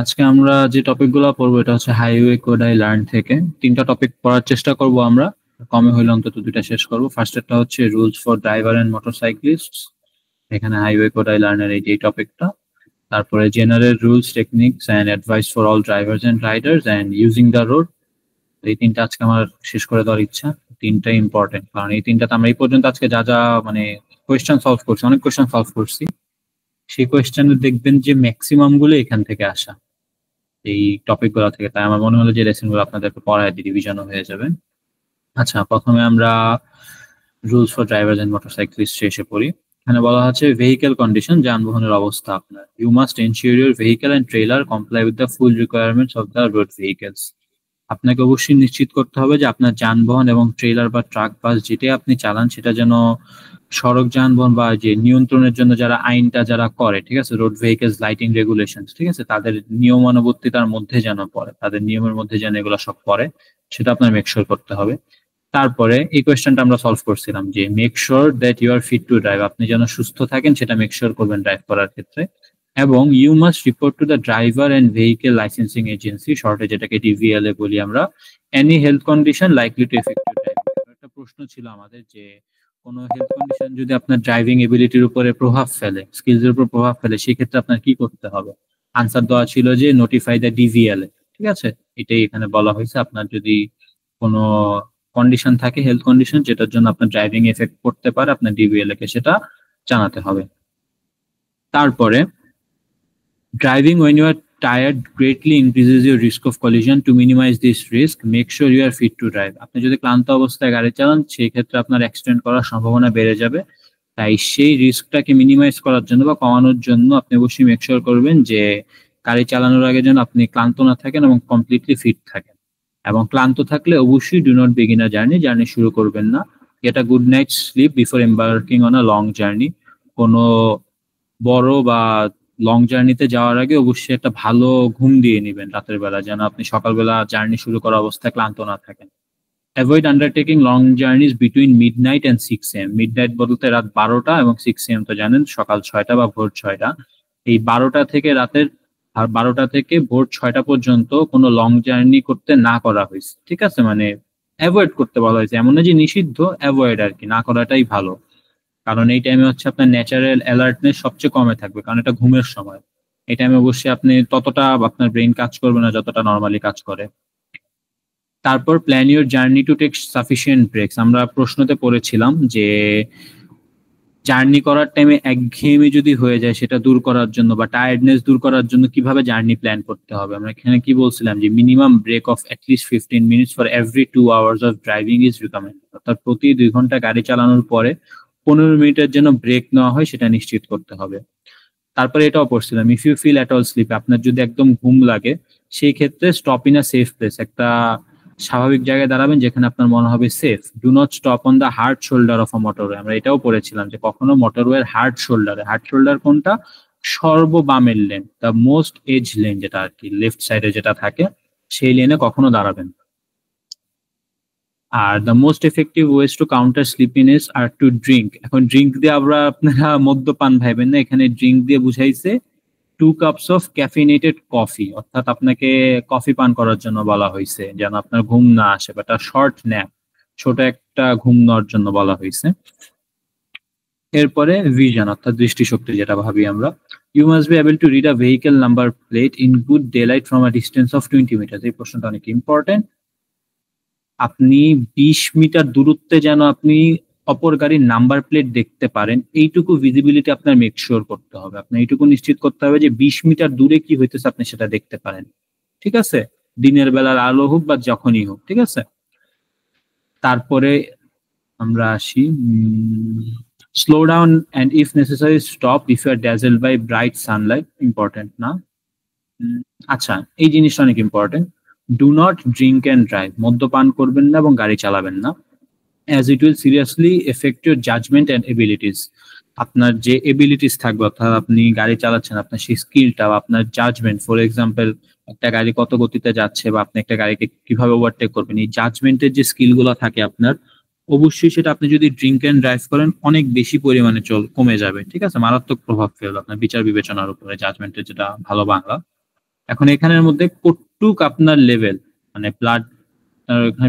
আজকে আমরা যে টপিকগুলো পড়বো এটা হচ্ছে হাইওয়ে কোড আই লার্ন থেকে। তিনটা টপিক পড়ার চেষ্টা করব আমরা, কমে হইলে অন্তত দুইটা শেষ করব। ফার্স্টেরটা হচ্ছে rules for driver and motorcyclist, এখানে হাইওয়ে কোড আই লার্নের এই টপিকটা। তারপরে general rules, techniques and advice for all drivers and riders and using the road. এই তিনটা আজকে আমার শেষ করে দেওয়ার ইচ্ছা। তিনটা ইম্পর্টেন্ট, কারণ এই তিনটাতে আমরা এই পর্যন্ত আজকে যা যা মানে কোয়েশ্চেন সলভ করছি, অনেক কোয়েশ্চেন সলভ করছি, সেই কোয়েশ্চেনে দেখবেন যে ম্যাক্সিমাম গুলো এখান থেকে আসা, এই টপিক গুলো থেকে। তাই আমার মনে হলো যে লেসন গুলো আপনাদেরকে পড়ায় দিয়ে রিভিশনও হয়ে যাবে। আচ্ছা, প্রথমে আমরা রুলস ফর ড্রাইভার্স এন্ড মোটরসাইক্লিস্ট এসে পড়ি। এখানে বলা হচ্ছে ভেহিকেল কন্ডিশন, যানবাহনের অবস্থা আপনার। You must ensure your vehicle and trailer comply with the full requirements of the road vehicles. আপনাকে অবশ্যই নিশ্চিত করতে হবে যে আপনার যানবাহন এবং ট্রেলার বা ট্রাক বাস যেটাই আপনি চালান সেটা যেন সড়ক যানবাহন বা যে নিয়ন্ত্রণের জন্য যারা আইনটা যারা করে, ঠিক আছে, রোড ভেহিকেলস লাইটিং রেগুলেশন, ঠিক আছে, তাদের নিয়মানুবর্তিতার মধ্যে যেন পড়ে, তাদের নিয়মের মধ্যে যেন এগুলো সব পড়ে, সেটা আপনার মেকশোর করতে হবে। তারপরে এই কোয়েশ্চেনটা আমরা সলভ করছিলাম যে make sure that you are fit to drive, আপনি যেন সুস্থ থাকেন সেটা মেক শিওর করবেন ড্রাইভ করার ক্ষেত্রে। এবং you must report to the driver and vehicle licensing agency, শর্টে যেটাকে ডিভিএল এ বলি আমরা, any health condition likely to affect your driving. একটা প্রশ্ন ছিল আমাদের যে কোনো হেলথ কন্ডিশন যদি আপনার ড্রাইভিং এবিলিটির উপরে প্রভাব ফেলে, স্কিলস এর উপর প্রভাব ফেলে, সেই ক্ষেত্রে আপনার কি করতে হবে? আনসার দেওয়া ছিল যে নোটিফাই দ্য ডিভিএল এ, ঠিক আছে। এটাই এখানে বলা হয়েছে, আপনার যদি কোনো কন্ডিশন থাকে, হেলথ কন্ডিশন যেটার জন্য আপনার ড্রাইভিং এফেক্ট পড়তে পারে, আপনার ডিভিএল কে সেটা জানাতে হবে। তারপরে driving when you are tired greatly increases your risk of collision. To minimize this risk, make sure you are fit to drive. আপনি যদি ক্লান্ত অবস্থায় গাড়ি চালান সেই ক্ষেত্রে আপনার অ্যাক্সিডেন্ট করার সম্ভাবনা বেড়ে যাবে। তাই সেই রিস্কটাকে মিনিমাইজ করার জন্য বা কমানোর জন্য আপনি অবশ্যই মেক শিওর করবেন যে গাড়ি চালানোর আগে যেন আপনি ক্লান্ত না থাকেন এবং কমপ্লিটলি ফিট থাকেন। এবং ক্লান্ত থাকলে অবশ্যই do not begin a journey শুরু করবেন না। এটা good night sleep before embarking on a long journey. কোনো বড় বা লং জার্নিতে যাওয়ার আগে অবশ্যই একটা ভালো ঘুম দিয়ে নেবেন রাতের বেলা, যেন আপনি সকালবেলা জার্নি শুরু করা অবস্থায় ক্লান্ত না থাকেন। Avoid undertaking long journeys between midnight and 6 AM। Midnight বলতে রাত 12টা, এবং 6 AM তো জানেন সকাল 6টা বা ভোর 6টা। এই 12টা থেকে রাতের 12টা থেকে ভোর 6টা পর্যন্ত কোনো লং জার্নি করতে না করা হয়েছে, ঠিক আছে, মানে অ্যাভয়েড করতে বলা হয়েছে, এমন না যে নিষিদ্ধ, অ্যাভয়েড আর কি, না করাটাই ভালো। কারণ এই টাইমে হচ্ছে আপনার ন্যাচারাল অ্যালার্টনেস সবচেয়ে কমে থাকবে, কারণ এটা ঘুমের সময়। এই টাইমে অবশ্যই আপনি ততটা আপনার ব্রেন কাজ করবে না যতটা নর্মালি কাজ করে। তারপর plan your journey to take sufficient breaks. আমরা প্রশ্নতে পড়েছিলাম যে জার্নি করার টাইমে একঘেয়েমি যদি হয়ে যায় সেটা দূর করার জন্য বা টায়ার্ডনেস দূর করার জন্য কিভাবে জার্নি প্ল্যান করতে হবে। আমরা এখানে কি বলছিলাম যে minimum break of at least 15 minutes for every 2 hours of driving is recommended. অর্থাৎ প্রতি 2 ঘন্টা গাড়ি চালানোর পরে 15 মিনিটের জন্য ব্রেক নেওয়া হয় সেটা নিশ্চিত করতে হবে। তারপরে এটাও পড়ছিলাম if you feel at all sleep, আপনার যদি একদম ঘুম লাগে সেই ক্ষেত্রে stop in a safe place, একটা স্বাভাবিক জায়গায় দাঁড়াবেন যেখানে আপনার মনে হবে safe. Do not stop on the hard shoulder of a motorway. আমরা এটাও পড়েছিলাম যে কখনো মোটরওয়ের হার্ড শোল্ডারে, হার্ড শোল্ডার কোনটা, সর্ববামের lane, the most edge lane যেটা আর কি লেফট সাইডে যেটা থাকে, সেই লেনে কখনো দাঁড়াবেন। আর the most effective ways to counter sleepiness are to drink. এখন ড্রিঙ্ক দিয়ে আমরা আপনারা মদ্যপান ভাইবেন না, এখানে ড্রিঙ্ক দিয়ে বুঝাইছে 2 কাপস অফ ক্যাফিনেটেড কফি, অর্থাৎ আপনাকে কফি পান করার জন্য বলা হয়েছে যেন আপনার ঘুম না আসে, বা একটা শর্ট ন্যাপ, ছোট একটা ঘুম নেওয়ার জন্য বলা হয়েছে। এরপরে ভিশন অর্থাৎ দৃষ্টিশক্তি যেটা ভাবি আমরা। You must be able to read a vehicle number plate in good daylight from a distance of 20 metre. এই প্রশ্নটা অনেক ইম্পর্টেন্ট। আপনি 20 মিটার দূরত্বে যেন আপনি অপর গাড়ির নাম্বার প্লেট দেখতে পারেন, এইটুকু ভিজিবিলিটি আপনার মেক শিওর করতে হবে। আপনার এইটুকু নিশ্চিত করতে হবে যে 20 মিটার দূরে কি হইতেছে আপনি সেটা দেখতে পারেন, ঠিক আছে, দিনের বেলার আলো হোক বা যখনই হোক, ঠিক আছে। তারপরে আমরা আসি slow down and if necessary stop if you are dazzled by bright sunlight. Important না? আচ্ছা, এই জিনিসটা অনেক important. Do not drink and drive. মদ্যপান করবেন না এবং গাড়ি চালাবেন না। As it will seriously affect your judgement and abilities. আপনার যে এবিলিটিস থাকবে, অর্থাৎ আপনি গাড়ি চালাচ্ছেন, আপনার সেই স্কিলটা বা আপনার জাজমেন্ট, ফর এক্সাম্পল একটা গাড়ি কত গতিতে যাচ্ছে বা আপনি একটা গাড়িকে কিভাবে ওভারটেক করবেন, এই জাজমেন্টের যে স্কিলগুলো থাকে আপনার, অবশ্যই সেটা আপনি যদি ড্রিঙ্ক অ্যান্ড ড্রাইভ করেন অনেক বেশি পরিমাণে কমে যাবে, ঠিক আছে, মারাত্মক প্রভাব ফেলবে আপনার বিচার বিবেচনার উপরে, জাজমেন্টের যেটা ভালো বাংলা। এখন এখানের মধ্যে কতটুক আপনার লেভেল, মানে ব্লাড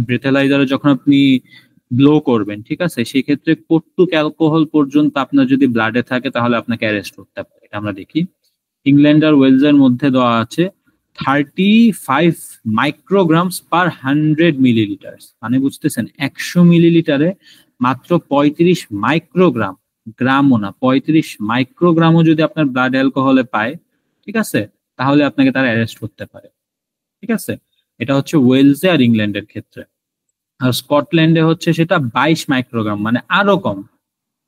ব্রেথালাইজারে যখন আপনি ব্লো করবেন, ঠিক আছে, সেই ক্ষেত্রে কতটুক অ্যালকোহল পর্যন্ত আপনার যদি ব্লাডে থাকে তাহলে আপনাকে অ্যারেস্ট করতে পারে। এটা আমরা দেখি ইংল্যান্ড আর ওয়েলসের মধ্যে দেওয়া আছে 35 মাইক্রোগ্রামস পার 100 মিলিলিটার। মানে বুঝতেছেন 100 মিলিলিটারে মাত্র 35 মাইক্রোগ্রাম, গ্রামও না, 35 মাইক্রোগ্রামও যদি আপনার ব্লাড অ্যালকোহলে পায়, ঠিক আছে, তাহলে আপনাকে তারা অ্যারেস্ট করতে পারে। ঠিক আছে, এটা হচ্ছে ওয়েলসে আর ইংল্যান্ডের ক্ষেত্রে। আর স্কটল্যান্ডে হচ্ছে সেটা 22 মাইক্রোগ্রাম, মানে আরো কম,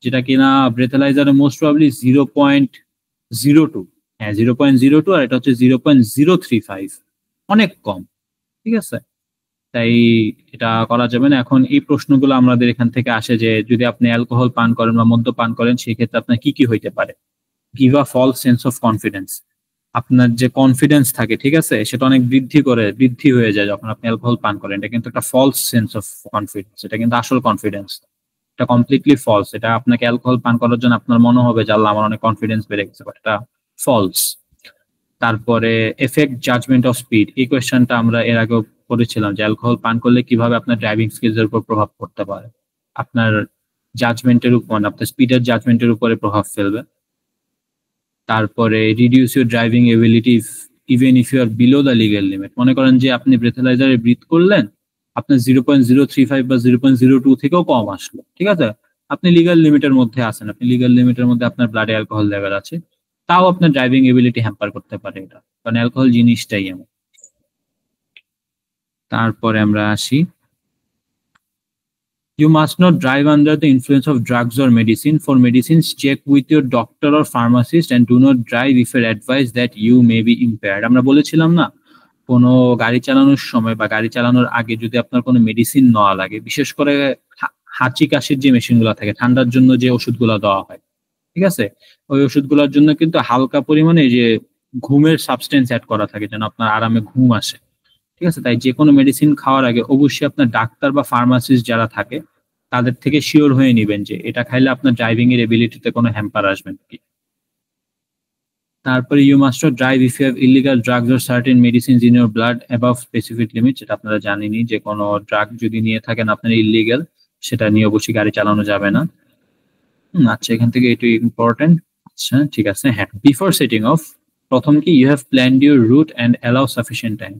যেটা কিনা ব্রেথালাইজারে মোস্ট প্রবাবলি 0.02। হ্যাঁ 0.02, আর এটা হচ্ছে 0.035, অনেক কম। ঠিক আছে, তাই এটা করা যাবে না। এখন এই প্রশ্নগুলো আমাদের এখান থেকে আসে যে যদি আপনি অ্যালকোহল পান করেন বা মদ্য পান করেন সেই ক্ষেত্রে আপনার কি কি হইতে পারে। Give a false sense of confidence, আপনার যে কনফিডেন্স থাকে, ঠিক আছে, সেটা অনেক বৃদ্ধি হয়ে যায় যখন আপনি অ্যালকোহল পান করেন। এটা কিন্তু একটা ফলস সেন্স অফ কনফিডেন্স, এটা কিন্তু আসল কনফিডেন্স, এটা কমপ্লিটলি ফলস। এটা আপনাকে অ্যালকোহল পান করার জন্য আপনার মনে হবে যে আল্লাহ আমার অনেক কনফিডেন্স বেড়ে গেছে, বাট এটা ফলস। তারপরে এফেক্ট জাজমেন্ট অফ স্পিড, এই কোয়েশ্চেনটা আমরা এর আগেও করেছিলাম যে অ্যালকোহল পান করলে কিভাবে আপনার ড্রাইভিং স্কিলস এর উপর প্রভাব পড়তে পারে, আপনার জাজমেন্টের উপর, আপনার স্পিডের জাজমেন্টের উপরে প্রভাব ফেলবে। তারপরে reduce your driving ability even if you are below the legal limit, মনে করেন যে আপনি ব্রেথালাইজারে ব্রিথ করলেন, আপনার 0.035 বা 0.02 থেকেও কম আসলো, ঠিক আছে, আপনি লিগ্যাল লিমিটের মধ্যে আছেন, আপনি লিগ্যাল লিমিটের মধ্যে আপনার ব্লাডে অ্যালকোহল লেভেল আছে, তাও আপনার ড্রাইভিং এবিলিটি হ্যাম্পার করতে পারে এটা, কারণ অ্যালকোহল জিনিসটাই এমন। তারপরে আমরা আসি, you must not drive under the influence of drugs or medicine. For medicines, check with your doctor or pharmacist and do not drive if you're advised that you may be impaired. আমরা বলেছিলাম না, কোনো গাড়ি চালানোর সময় বা গাড়ি চালানোর আগে যদি আপনার কোনো মেডিসিন নেওয়া লাগে, বিশেষ করে হাঁচি কাশির যে মেশিনগুলো থাকে, ঠান্ডার জন্য যে ওষুধগুলো দেওয়া হয়, ঠিক আছে, ওই ওষুধগুলোর জন্য কিন্তু হালকা পরিমাণে যে ঘুমের সাবস্টেন্স অ্যাড করা থাকে যেন আপনার আরামে ঘুম আসে। ঠিক আছে, তাই যে কোনো মেডিসিন খাওয়ার আগে অবশ্যই আপনার ডাক্তার বা ফার্মাসিস্ট যারা থাকে তাদের থেকে শিওর হয়ে নেবেন যে এটা খাইলে আপনার ড্রাইভিং এর এবিলিটিতে কোনো হ্যাম্পার আসবে নাকি। তারপরে you must not drive if you have illegal drugs or certain medicines in your blood above specific limit, যেটা আপনারা জানেনই যে কোনো ড্রাগ যদি নিয়ে থাকেন আপনার ইলিগাল, সেটা নিয়ে অবশ্যই গাড়ি চালানো যাবে না। আচ্ছা, এখান থেকে এটু ইম্পর্টেন্ট। আচ্ছা ঠিক আছে, হ্যাঁ, বিফোর সেটিং অফ, প্রথম কি you have planned your route and allow sufficient time.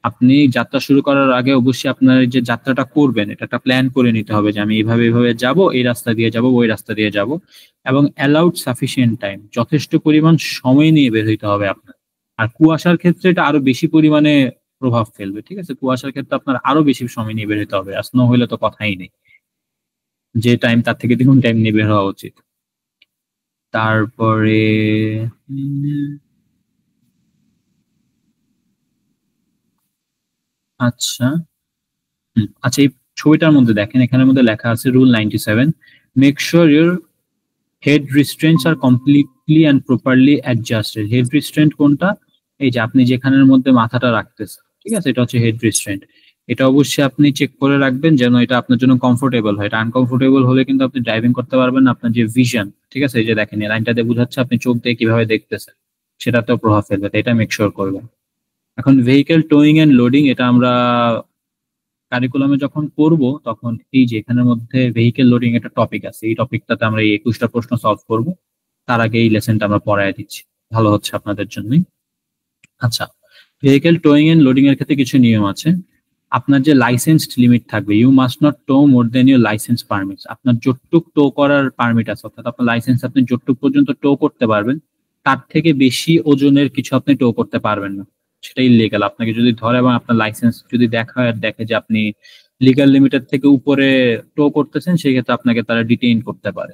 আপনি যাত্রা শুরু করার আগে অবশ্যই আপনার যে যাত্রাটা করবেন এটা একটা প্ল্যান করে নিতে হবে যে আমি এইভাবে এইভাবে যাব, এই রাস্তা দিয়ে যাব, ওই রাস্তা দিয়ে যাব, এবং অ্যালাউড সাফিসিয়েন্ট টাইম, যথেষ্ট পরিমাণ সময় নিয়ে বের হইতে হবে আপনার। আর কুয়াশার ক্ষেত্রে এটা আরো বেশি পরিমাণে প্রভাব ফেলবে, ঠিক আছে, কুয়াশার ক্ষেত্রে আপনার আরো বেশি সময় নিয়ে বের হইতে হবে, আর স্নো হইলে তো কথাই নেই, যে টাইম তার থেকে দ্বিগুণ টাইম নিয়ে বের হওয়া উচিত। তারপরে আচ্ছা, আচ্ছা, এই ছবিটার মধ্যে দেখেন, এখানের মধ্যে লেখা আছে rule 97, make sure your head restraints are completely and properly adjusted. Head restraint কোনটা? এই যে আপনি যেখানের মধ্যে মাথাটা রাখতেছেন, ঠিক আছে, এটা হচ্ছে হেড রিস্ট্রেন্ট। এটা অবশ্যই আপনি চেক করে রাখবেন যেন এটা আপনার জন্য কমফোর্টেবল হয়। এটা আনকমফোর্টেবল হলে কিন্তু আপনি ড্রাইভিং করতে পারবেন না। আপনার যে ভিশন, ঠিক আছে, এই যে দেখেন এই লাইনটাতে বোঝাচ্ছে আপনি চোখ দিয়ে কিভাবে দেখতেছেন, সেটাতেও প্রভাব ফেলবে, তাই এটা মেক শিওর করবেন। এখন ভেহিকেল টোয়িং এন্ড লোডিং, এটা আমরা কারিকুলামে যখন করব তখন এই যে এখানের মধ্যে ভেহিকেল লোডিং একটা টপিক আছে, এই টপিকটাতে আমরা এই 21টা প্রশ্ন সলভ করব। তার আগে এই লেসনটা আমরা পড়ায় দিচ্ছি, ভালো হচ্ছে আপনাদের জন্যই। আচ্ছা, ভেহিকেল টোয়িং এন্ড লোডিং এর ক্ষেত্রে কিছু নিয়ম আছে। আপনার যে লাইসেন্সড লিমিট থাকবে, you must not tow more than your licence permits. আপনার যতটুক টো করার পারমিট আছে, অর্থাৎ আপনার লাইসেন্স আপনি যতটুক পর্যন্ত টো করতে পারবেন, তার থেকে বেশি ওজনের কিছু আপনি টো করতে পারবেন না, সেটা ইলিগাল। আপনাকে যদি ধরে এবং আপনার লাইসেন্স যদি দেখা হয় আর দেখে যে আপনি লিগাল লিমিটের থেকে উপরে টো করতেছেন, সেই ক্ষেত্রে আপনাকে তারা ডিটেইন করতে পারে।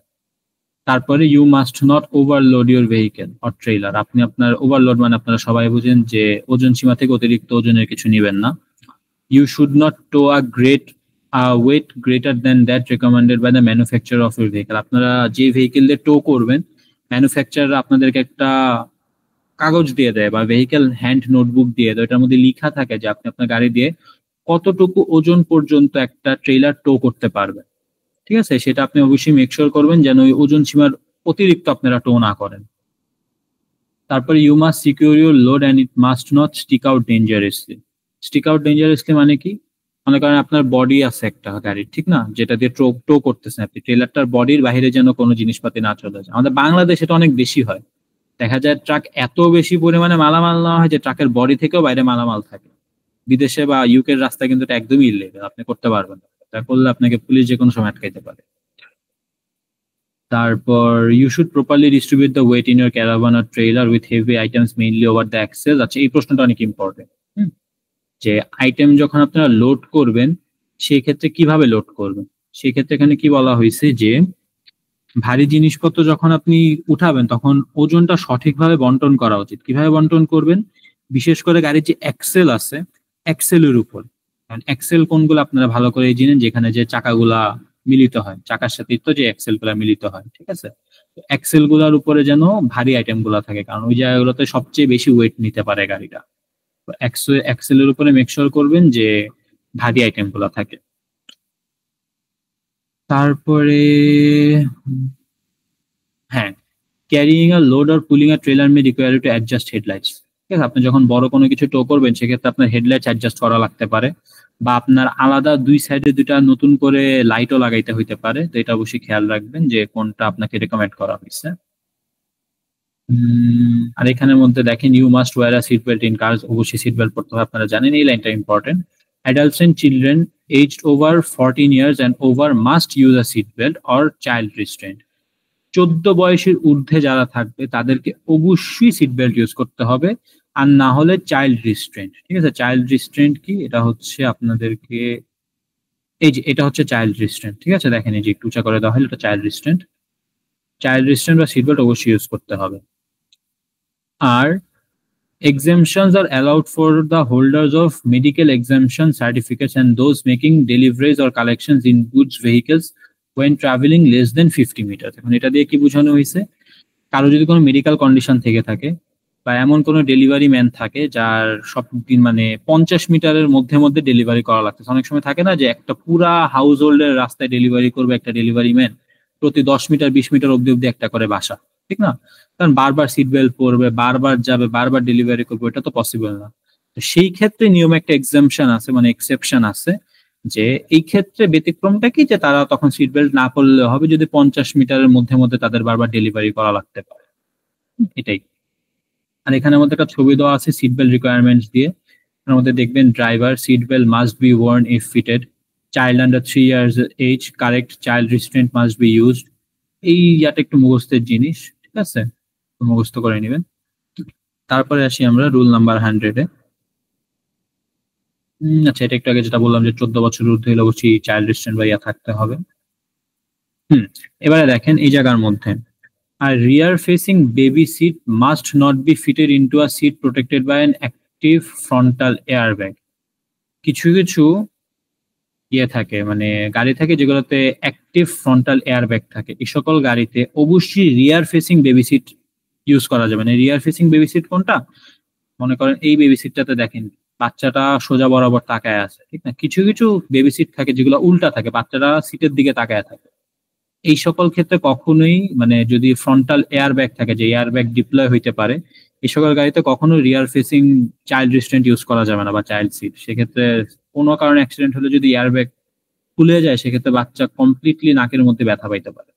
তারপরে you must not overload your vehicle or trailer. আপনি আপনার ওভারলোড মানে আপনারা সবাই বুঝেন যে ওজন সীমা থেকে অতিরিক্ত ওজনের কিছু নেবেন না। You should not tow a weight greater than that recommended by the manufacturer of your vehicle. আপনারা যে ভেহিকেল দিয়ে টো করবেন, ম্যানুফ্যাকচারার আপনাদেরকে একটা কাগজ দিয়ে দেয় বা ভেহিকেল হ্যান্ড নোটবুক দিয়ে দেয়, এটার মধ্যে লেখা থাকে যে আপনি আপনার গাড়ি দিয়ে কতটুকু ওজন পর্যন্ত একটা ট্রেলার টো করতে পারবেন, ঠিক আছে, সেটা আপনি অবশ্যই মেক শিওর করবেন যেন ওই ওজন সীমার অতিরিক্ত আপনারা টো না করেন। তারপরে you must secure your load and it must not stick out dangerously. Stick out dangerously মানে কি? মনে করেন আপনার বডি আছে একটা গাড়ির, ঠিক না, যেটা দিয়ে টো করতেছেন আপনি, ট্রেলারটার বডির বাইরে যেন কোনো জিনিসপাতি না চলে যায়। আমাদের বাংলাদেশে এটা অনেক বেশি হয়, দেখা যায় ট্রাক এত বেশি পরিমাণে মালামাল নেওয়া হয় যে ট্রাকের বডি থেকেও বাইরে মালামাল থাকে। বিদেশে বা ইউকের রাস্তায় কিন্তু এটা একদমই ইল্লিগাল, আপনি করতে পারবেন না, এটা করলে আপনাকে পুলিশ যে কোনো সময় আটকাইতে পারে। তারপর you should properly distribute the weight in your caravan or trailer with heavy items mainly over the axle. আচ্ছা, এই প্রশ্নটা অনেক ইম্পর্টেন্ট, যে আইটেম যখন আপনারা লোড করবেন সেই ক্ষেত্রে কিভাবে লোড করবেন। সেই ক্ষেত্রে এখানে কি বলা হয়েছে যে ভারী জিনিসপত্র যখন আপনি উঠাবেন তখন ওজনটা সঠিকভাবে বন্টন করা উচিত। কিভাবে বন্টন করবেন? বিশেষ করে গাড়ির যে অ্যাক্সেল আছে, অ্যাক্সেলের উপর, কারণ অ্যাক্সেল কোনগুলো আপনারা ভালো করে জানেন, যেখানে যে চাকাগুলা মিলিত হয়, চাকার সাথে তো যে অ্যাক্সেল গুলা মিলিত হয়, ঠিক আছে, অ্যাক্সেল গুলার উপরে যেন ভারী আইটেম গুলা থাকে, কারণ ওই জায়গাগুলোতে সবচেয়ে বেশি ওয়েট নিতে পারে গাড়িটা। অ্যাক্সেলের উপরে মেক শিওর করবেন যে ভারী আইটেম গুলা থাকে। তারপরে হ্যাঁ, carrying a load or pulling a trailer may require to adjust headlights. ঠিক আছে, আপনি যখন বড় কোনো কিছু টো করবেন সেক্ষেত্রে আপনার হেডলাইটস অ্যাডজাস্ট করা লাগতে পারে, বা আপনার আলাদা দুই সাইডে দুইটা নতুন করে লাইটও লাগাইতে হইতে পারে। তো এটা অবশ্যই খেয়াল রাখবেন যে কোনটা আপনাকে রেকমেন্ড করা হয়েছে। আর এখানের মধ্যে দেখেন you must wear a seat belt in cars, অবশ্যই সিট বেল্ট পড়তে হবে, আপনারা জানেন, এই লাইনটা important. Adults and children aged over 14 years and over must use a seat belt or child restraint. 14 বয়সের ঊর্ধ্বে যারা থাকবে তাদেরকে অবশ্যই সিট বেল্ট ইউজ করতে হবে, আর না হলে চাইল্ড রিস্ট্রেন্ট। ঠিক আছে, চাইল্ড রিস্ট্রেন্ট কি? এটা হচ্ছে আপনাদেরকে, এই যে এটা হচ্ছে চাইল্ড রিস্ট্রেন্ট। ঠিক আছে, দেখেন এই যে একটু উঁচা করে দেওয়া হলো, এটা চাইল্ড রিস্ট্রেন্ট। চাইল্ড রিস্ট্রেন্ট বা সিট বেল্ট অবশ্যই ইউজ করতে হবে। আর exemptions are allowed for the holders of medical exemption certificates and those making deliveries or collections in goods vehicles when traveling less than 50 meters। এখন এটা দিয়ে কি বোঝানো হয়েছে? কারো যদি কোনো মেডিকেল কন্ডিশন থেকে থাকে বা এমন কোনো ডেলিভারি ম্যান থাকে যার সব দিন মানে 50 মিটারের মধ্যে মধ্যে ডেলিভারি করা লাগতেছে, অনেক সময় থাকে না যে একটা পুরা হাউস হোল্ডের রাস্তায় ডেলিভারি করবে একটা ডেলিভারি ম্যান, প্রতি 10 মিটার 20 মিটার অব্দি অব্দি একটা করে বাসা, ঠিক না, কারণ বারবার সিট বেল্ট পরবে, বারবার যাবে, বারবার ডেলিভারি করবে, এটা তো পসিবল না। তো সেই ক্ষেত্রে নিয়মে একটা এক্সাম্পশন আছে, মানে এক্সেপশন আছে, যে এই ক্ষেত্রে ব্যতিক্রমটা কি, যে তারা তখন সিট বেল্ট না পরলে হবে যদি 50 মিটারের মধ্যে মধ্যে তাদের বারবার ডেলিভারি করা লাগতে পারে, এটাই। আর এখানের মধ্যে একটা ছবি দেওয়া আছে সিট বেল্ট রিকোয়ারমেন্টস দিয়ে, এর মধ্যে দেখবেন driver seat belt must be worn if fitted, child under 3 years age correct child restraint must be used. এই ইয়াটা একটু মুখস্থের জিনিস, ঠিক আছে, মুখস্থ করে নেবেন। তারপরে আসি আমরা রুল নাম্বার 100-এ। আচ্ছা, এটা একটু আগে যেটা বললাম যে 14 বছরের ঊর্ধ্বে হলে অবশ্যই চাইল্ড রিস্ট্রেন্ট বা ইয়া থাকতে হবে। এবারে দেখেন এই জায়গার মধ্যে, আর rear facing baby seat must not be fitted into a seat protected by an active frontal airbag. কিছু কিছু ইয়ে থাকে, মানে গাড়ি থাকে যেগুলোতে অ্যাক্টিভ ফ্রন্টাল এয়ারব্যাগ থাকে, এই সকল গাড়িতে অবশ্যই রিয়ার ফেসিং বেবি সিট ইউজ করা যাবে না। রিয়ার ফেসিং বেবি সিট কোনটা? মনে করেন এই বেবি সিটটাতে দেখেন বাচ্চাটা সোজা বরাবর তাকায় আছে, ঠিক না, কিছু কিছু বেবি সিট থাকে যেগুলো উল্টা থাকে, বাচ্চাটা সিটের দিকে তাকায় থাকে। এই সকল ক্ষেত্রে কখনোই, মানে যদি ফ্রন্টাল এয়ার ব্যাগ থাকে, যে এয়ার ব্যাগ ডিপ্লয় হইতে পারে, এই সকল গাড়িতে কখনো রিয়ার ফেসিং চাইল্ড রিস্ট্রেন্ট ইউজ করা যাবে না বা চাইল্ড সিট। সেক্ষেত্রে কোনো কারণে অ্যাক্সিডেন্ট হলে যদি এয়ার ব্যাগ খুলে যায় সেক্ষেত্রে বাচ্চা কমপ্লিটলি নাকের মধ্যে ব্যথা পাইতে পারে।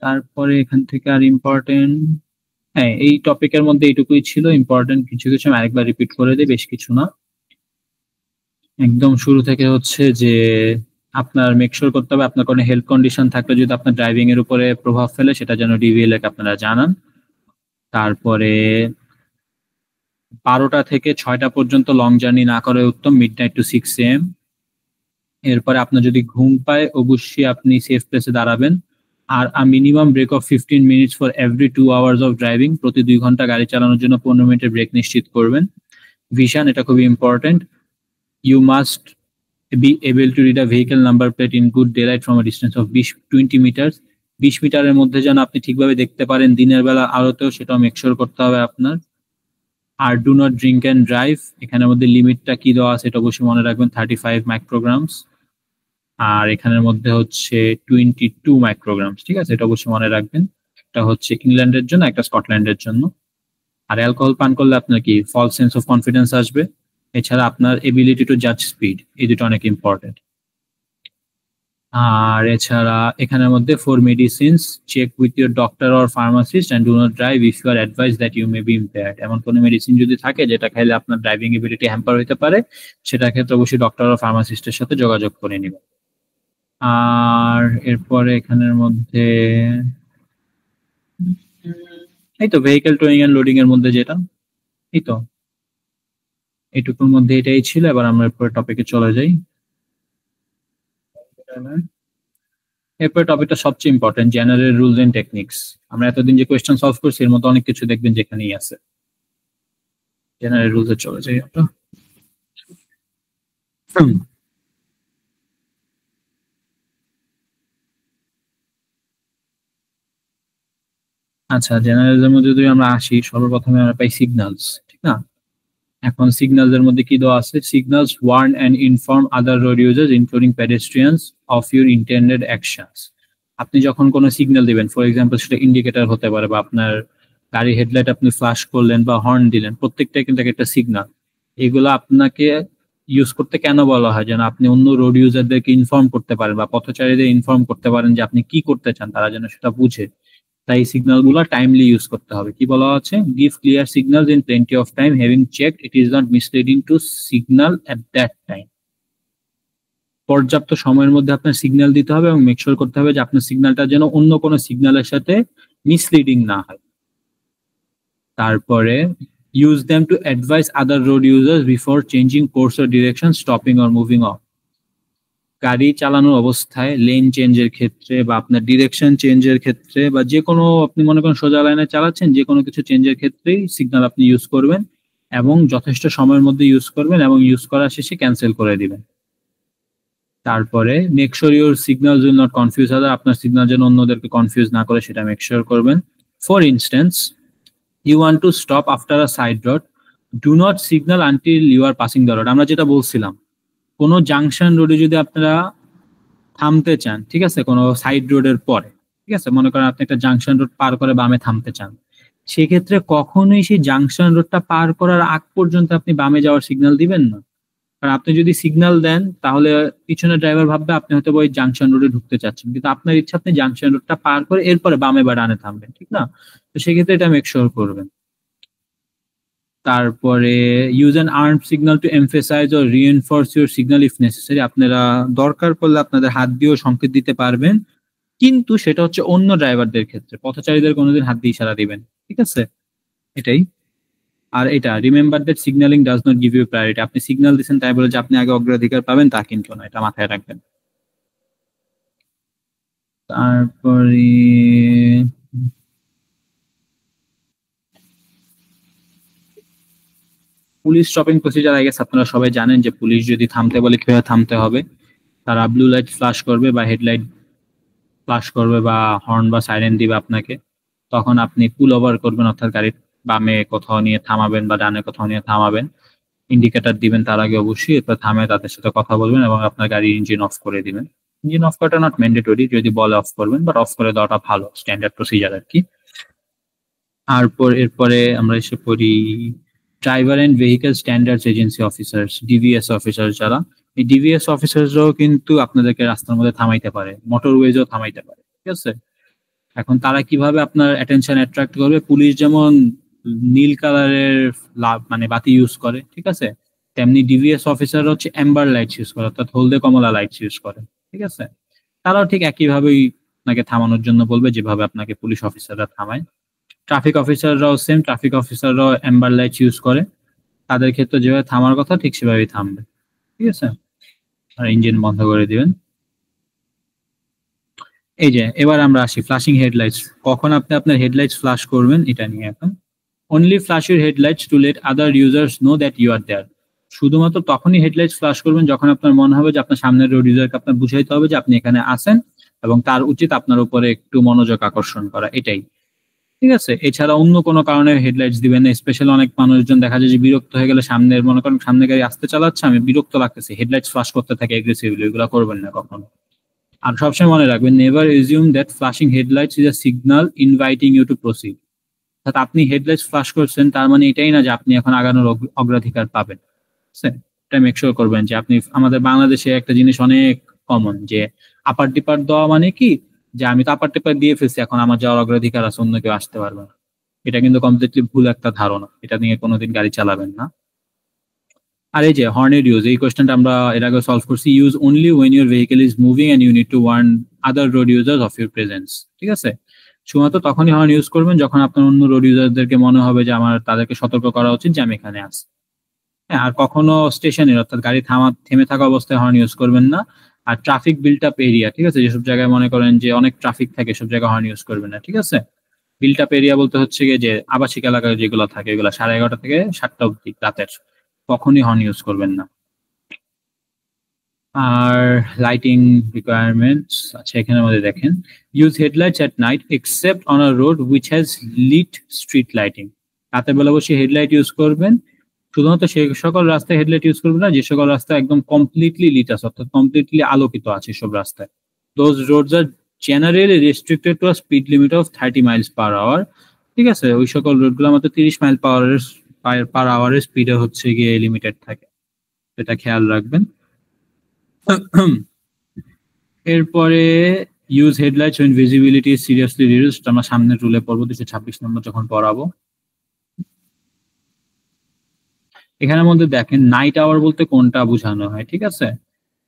তারপরে এখান থেকে আর ইম্পর্টেন্ট, হ্যাঁ এই টপিকের মধ্যে এইটুকুই ছিল ইম্পর্টেন্ট, কিছু কিছু আমি আরেকবার রিপিট করে দিই, বেশ কিছু না। একদম শুরু থেকে হচ্ছে যে আপনার মেক শিওর করতে হবে আপনার কোনো হেলথ কন্ডিশন থাকলে যদি আপনার ড্রাইভিং এর উপরে প্রভাব ফেলে সেটা যেন ডিভিএল কে আপনারা জানান। তারপরে 12টা থেকে 6টা পর্যন্ত লং জার্নি না করে উত্তম, মিডনাইট টু 6 AM। এরপরে আপনার যদি ঘুম পায় অবশ্যই আপনি সেফ প্লেসে দাঁড়াবেন। আর minimum break of 15 minutes for every 2 hours of driving, প্রতি 2 ঘন্টা গাড়ি চালানোর জন্য 15 মিনিটের ব্রেক নিশ্চিত করবেন। ভিশন, এটা খুবই important, you must be able to read a vehicle number plate in good daylight from a distance of 20 meters। 20 মিটারের মধ্যে যেন আপনি ঠিকভাবে দেখতে পারেন দিনের বেলা আলোতেও, সেটাও মেক শিওর করতে হবে আপনার। আর do not drink and drive, এখানের মধ্যে লিমিটটা কি দেওয়া আছে এটা অবশ্যই মনে রাখবেন, 35 মাইক্রোগ্রামস। আর এখানের মধ্যে হচ্ছে 22 মাইক্রোগ্রামস, ঠিক আছে, এটা অবশ্যই মনে রাখবেন। একটা হচ্ছে ইংল্যান্ডের জন্য, একটা স্কটল্যান্ডের জন্য। আর অ্যালকোহল পান করলে আপনার কি ফলস সেন্স অফ কনফিডেন্স আসবে। এছাড়া আপনার এবিলিটি টু জাজ স্পিড, এই দুটো অনেক ইম্পর্টেন্ট। আর এছাড়া এখানের মধ্যে for medicines check with your doctor or pharmacist and do not drive if you are advise that you may be impaired. এমন কোনো মেডিসিন যদি থাকে যেটা খাইলে আপনার ড্রাইভিং এবিলিটি হ্যাম্পার হতে পারে, সেটার ক্ষেত্রে অবশ্যই ডক্টর অর ফার্মাসিস্টের সাথে যোগাযোগ করে নেবেন। আর এরপরে এখানের মধ্যে এই তো ভেহিকেল টোয়িং এন্ড লোডিং এর মধ্যে যেটা, এই তো এইটুকুর মধ্যে এটাই ছিল। এবার আমরা এরপরে টপিকে চলে যাই। এরপরে টপিকটা সবচেয়ে important, general rules and techniques. আমরা এতদিন যে কোয়েশ্চেন সলভ করছি এর মতো অনেক কিছু দেখবেন যেখানেই আছে। জেনারেল রুলস এ চলে যাই আমরা। আচ্ছা, জেনারেলের মধ্যে যদি আমরা আসি, সর্বপ্রথমে আমরা পাই সিগন্যালস, ঠিক না? এখন সিগন্যালস এর মধ্যে কি দেওয়া আছে? Signals warn and inform other road users including pedestrians of your intended actions. আপনি যখন কোনো সিগন্যাল দিবেন, ফর এক্সাম্পল সেটা ইন্ডিকেটর হতে পারে, বা আপনার গাড়ির হেডলাইট আপনি ফ্ল্যাশ করলেন বা হর্ন দিলেন, প্রত্যেকটা কিন্তু একটা সিগন্যাল। এগুলো আপনাকে ইউজ করতে কেন বলা হয়? যেন আপনি অন্য রোড ইউজারদেরকে ইনফর্ম করতে পারেন বা পথচারীদের ইনফর্ম করতে পারেন যে আপনি কি করতে চান, তারা যেন সেটা বুঝে। তাই সিগন্যাল গুলো টাইমলি ইউজ করতে হবে। কি বলা আছে? Give clear signals in plenty of time having checked it is not misleading to signal at that time. পর্যাপ্ত সময়ের মধ্যে আপনার সিগন্যাল দিতে হবে এবং মেকশোর করতে হবে যে আপনার সিগন্যালটা যেন অন্য কোনো সিগন্যালের সাথে মিসলিডিং না হয়। তারপরে use them to advice other road users before changing course or direction, stopping or moving of. গাড়ি চালানোর অবস্থায় লেন চেঞ্জের ক্ষেত্রে বা আপনার ডিরেকশন চেঞ্জের ক্ষেত্রে বা যে কোনো, আপনি মনে করেন সোজা লাইনে চালাচ্ছেন, যে কোনো কিছু চেঞ্জের ক্ষেত্রেই সিগন্যাল আপনি ইউজ করবেন এবং যথেষ্ট সময়ের মধ্যে ইউজ করবেন এবং ইউজ করার শেষে ক্যান্সেল করে দিবেন। তারপরে make sure your signal will not confuse other, আপনার সিগন্যাল যেন অন্যদেরকে কনফিউজ না করে সেটা মেক শিওর করবেন। For instance, you want to stop after a side road, do not signal until you are passing the road. আমরা যেটা বলছিলাম, কোনো জাংশন রোডে যদি আপনারা থামতে চান, ঠিক আছে, কোনো সাইড রোডের পরে, ঠিক আছে, মনে করেন আপনি একটা জাংশন রোড পার করে বামে থামতে চান, সেক্ষেত্রে কখনোই সেই জাংশন রোডটা পার করার আগ পর্যন্ত আপনি বামে যাওয়ার সিগন্যাল দিবেন না। কারণ আপনি যদি সিগন্যাল দেন তাহলে পিছনের ড্রাইভার ভাববে আপনি হয়তো ওই জাংশন রোডে ঢুকতে চাচ্ছেন, কিন্তু আপনার ইচ্ছা আপনি জাংশন রোডটা পার করে এরপরে বামে বা ডানে থামবেন, ঠিক না? তো সেক্ষেত্রে এটা মেক শিওর করবেন। তারপরে use an arm signal two emphasise or reinforce your signal if necessary. আপনারা দরকার পড়লে আপনাদের হাত দিয়েও সংকেত দিতে পারবেন, কিন্তু সেটা হচ্ছে অন্য ড্রাইভারদের ক্ষেত্রে, পথচারীদের কোনোদিন হাত দিয়ে ইশারা দিবেন, ঠিক আছে? এটাই। আর এটা remember that signalling does not give you priority. আপনি সিগন্যাল দিচ্ছেন তাই বলে যে আপনি আগে অগ্রাধিকার পাবেন তা কিন্তু না, এটা মাথায় রাখবেন। তারপরে police stopping procedure, I guess আপনারা সবাই জানেন যে পুলিশ যদি থামতে বলে কিভাবে থামতে হবে। তারা ব্লু লাইট ফ্ল্যাশ করবে বা হেডলাইট ফ্ল্যাশ করবে বা হর্ন বা সাইরেন দিবে আপনাকে, তখন আপনি পুল ওভার করবেন, অর্থাৎ গাড়ির বামে কোথাও নিয়ে থামাবেন বা ডানে কোথাও নিয়ে থামাবেন, ইন্ডিকেটর দিবেন তার আগে অবশ্যই, এরপর থামে তাদের সাথে কথা বলবেন এবং আপনার গাড়ির ইঞ্জিন অফ করে দিবেন। ইঞ্জিন অফ করাটা নট ম্যান্ডেটরি, যদি বলে অফ করবেন, বাট অফ করে দেওয়াটা ভালো, স্ট্যান্ডার্ড প্রসিজার আর কি। এরপরে আমরা এসে পড়ি driver and vehicle standards agency officers, DVS officer যারা, এই ডিভিএস অফিসাররাও কিন্তু আপনাদেরকে রাস্তার মধ্যে থামাইতে পারে, মোটরওয়েজও থামাইতে পারে, ঠিক আছে? এখন তারা কিভাবে আপনার অ্যাটেনশন অ্যাট্রাক্ট করবে? পুলিশ যেমন নীল কালারের মানে বাতি ইউজ করে, ঠিক আছে, তেমনি ডিভিএস অফিসার হচ্ছে অ্যাম্বার লাইটস ইউজ করে, অর্থাৎ হলদে কমলা লাইটস ইউজ করে, ঠিক আছে? তারাও ঠিক একইভাবেই আপনাকে থামানোর জন্য বলবে যেভাবে আপনাকে পুলিশ অফিসাররা থামায়। ট্রাফিক অফিসাররাও সেম, ট্রাফিক অফিসাররাও অ্যাম্বার লাইটস ইউজ করে, তাদের ক্ষেত্রে যেভাবে থামার কথা ঠিক সেভাবেই থামবে, ঠিক আছে? আর ইঞ্জিন বন্ধ করে দিবেন। এই যে এবার আমরা আসি ফ্ল্যাশিং হেডলাইটস। কখন আপনি আপনার হেডলাইটস ফ্ল্যাশ করবেন এটা নিয়ে এখন। Only flash your headlights to let other users know that you are there. শুধুমাত্র তখনই হেডলাইটস ফ্ল্যাশ করবেন যখন আপনার মনে হবে যে আপনার সামনের রোড ইউজারকে আপনার বুঝাইতে হবে যে আপনি এখানে আছেন এবং তার উচিত আপনার উপরে একটু মনোযোগ আকর্ষণ করা, এটাই, ঠিক আছে? এছাড়া অন্য কোনো কারণে হেডলাইটস দিবেন না। স্পেশালি অনেক মানুষজন দেখা যায় যে বিরক্ত হয়ে গেলে, সামনের মনে করেন সামনে গাড়ি আসতে চালাচ্ছে, আমি বিরক্ত লাগতেছে, হেডলাইটস ফ্ল্যাশ করতে থাকে এগ্রেসিভলি, এগুলো করবেন না কখনো। আর সবসময় মনে রাখবেন, never assume that flashing headlights is a signal inviting you to proceed. অর্থাৎ আপনি হেডলাইটস ফ্লাশ করছেন, তার মানে এটাই না যে আপনি এখন আগানোর অগ্রাধিকার পাবেন। এটা মেক শিওর করবেন যে আপনি, আমাদের বাংলাদেশে একটা জিনিস অনেক কমন, যে আপার ডিপার দেওয়া মানে কি, যে আমি তো আপার টিপার দিয়ে ফেলছি, এখন আমার যাওয়ার অগ্রাধিকার আছে, অন্য কেউ আসতে পারবে না। এটা কিন্তু কমপ্লিটলি ভুল একটা ধারণা, এটা নিয়ে কোনোদিন গাড়ি চালাবেন না। আর এই যে হর্নের ইউজ, এই কোয়েশ্চেনটা আমরা এর আগে সলভ করছি। Use only when your vehicle is moving and you need to warn other road users of your presence. ঠিক আছে, শুধুমাত্র তখনই হর্ন ইউজ করবেন যখন আপনার অন্য রোড ইউজারদেরকে মনে হবে যে আমার তাদেরকে সতর্ক করা উচিত যে আমি এখানে আছি। হ্যাঁ, আর কখনো স্টেশনের অর্থাৎ গাড়ি থেমে থাকা অবস্থায় হর্ন ইউজ করবেন না। আর ট্রাফিক বিল্ট আপ এরিয়া, ঠিক আছে, যেসব জায়গায় মনে করেন যে অনেক ট্রাফিক থাকে, সব জায়গায় হর্ন ইউজ করবেন না। ঠিক আছে, বিল্ট আপ এরিয়া বলতে হচ্ছে গিয়ে যে আবাসিক এলাকায় যেগুলো থাকে, এগুলো 11:30 থেকে 7টা অব্দি রাতের, কখনই হর্ন ইউজ করবেন না। আর লাইটিং রিকোয়ারমেন্টস আচ্ছা, এখানের মধ্যে দেখেন, use headlights at night except on a road which has lit street lighting. রাতের বেলা বসে হেডলাইট ইউজ করবেন, শুধুমাত্র সেই সকল রাস্তায় হেডলাইট ইউজ করবেন না যে সকল রাস্তা একদম কমপ্লিটলি লিট আছে, অর্থাৎ কমপ্লিটলি আলোকিত আছে সব রাস্তায়। Those roads are generally restricted to a speed limit of 30 miles per hour. ঠিক আছে, ওই সকল রোডগুলো মাত্র 30 মাইল পার আওয়ারের স্পিডে হচ্ছে গিয়ে লিমিটেড থাকে, এটা খেয়াল রাখবেন। এরপরে use headlights when visibility is seriously reduced, আমরা সামনের রুলে পড়বো 226 নম্বর যখন পড়াবো। এখানের মধ্যে দেখেন নাইট আওয়ার বলতে কোনটা বোঝানো হয়। ঠিক আছে,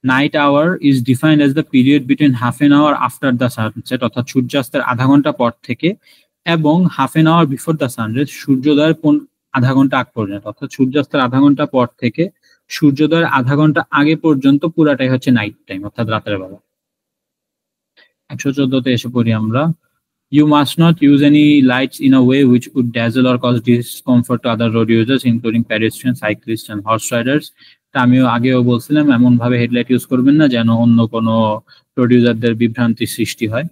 night hour is defined as the period between half an hour after the sunset, অর্থাৎ সূর্যাস্তের আধা ঘন্টা পর থেকে, এবং half an hour before the sunrise, সূর্যোদয়ের আধা ঘন্টা আগ পর্যন্ত। অর্থাৎ সূর্যাস্তের আধা ঘন্টা পর থেকে সূর্যোদয়ের আধা ঘন্টা আগে পর্যন্ত পুরাটাই হচ্ছে নাইট টাইম, অর্থাৎ রাতের বেলা। 114তে এসে পড়ি আমরা। You must not use any lights in a way which would dazzle or cause discomfort to other road users, including pedestrians, cyclists, and horse riders. তা আমিও আগেও বলছিলাম, এমন ভাবে হেডলাইট ইউজ করবেন না যেন অন্য কোনো রোড ইউজারদের বিভ্রান্তির সৃষ্টি হয়।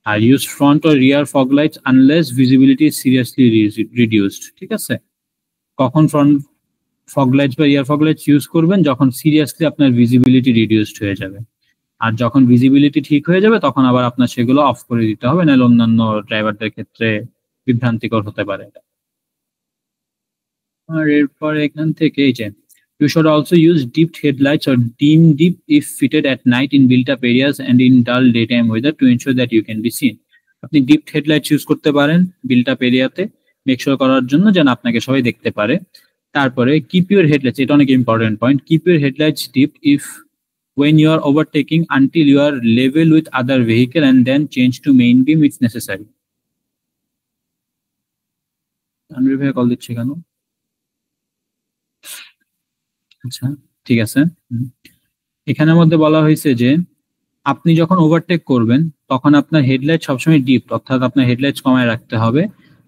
আর use front or rear fog lights unless visibility is seriously reduced. ঠিক আছে, কখন ফ্রন্ট ফগ লাইটস বা রিয়ার ফগ লাইটস ইউজ করবেন? যখন সিরিয়াসলি আপনার ভিজিবিলিটি রিডিউসড হয়ে যাবে। আর যখন ভিজিবিলিটি ঠিক হয়ে যাবে তখন আবার আপনার সেগুলো অফ করে দিতে হবে, নাহলে অন্যান্য ড্রাইভারদের ক্ষেত্রে বিভ্রান্তিকর হতে পারে এটা। আর এরপরে এখান থেকে এই যে you should also use dipped headlights or dim dip if fitted at night in built up areas and in dull daytime weather to ensure that you can be seen. আপনি dipped headlights ইউজ করতে পারেন built up এরিয়াতে, make sure করার জন্য যেন আপনাকে সবাই দেখতে পারে। তারপরে কিপ ইউর হেডলাইটস, এটা অনেক important point, keep your headlights dipped if when you are overtaking until you are level with other vehicle and then change to main beam if necessary. Tanvir ভাই কল দিচ্ছে কেন? আচ্ছা ঠিক আছে, এখানের মধ্যে বলা হয়েছে যে আপনি যখন ওভারটেক করবেন তখন আপনার হেডলাইট সবসময় ডিপ, অর্থাৎ আপনার হেডলাইট কমায় রাখতে হবে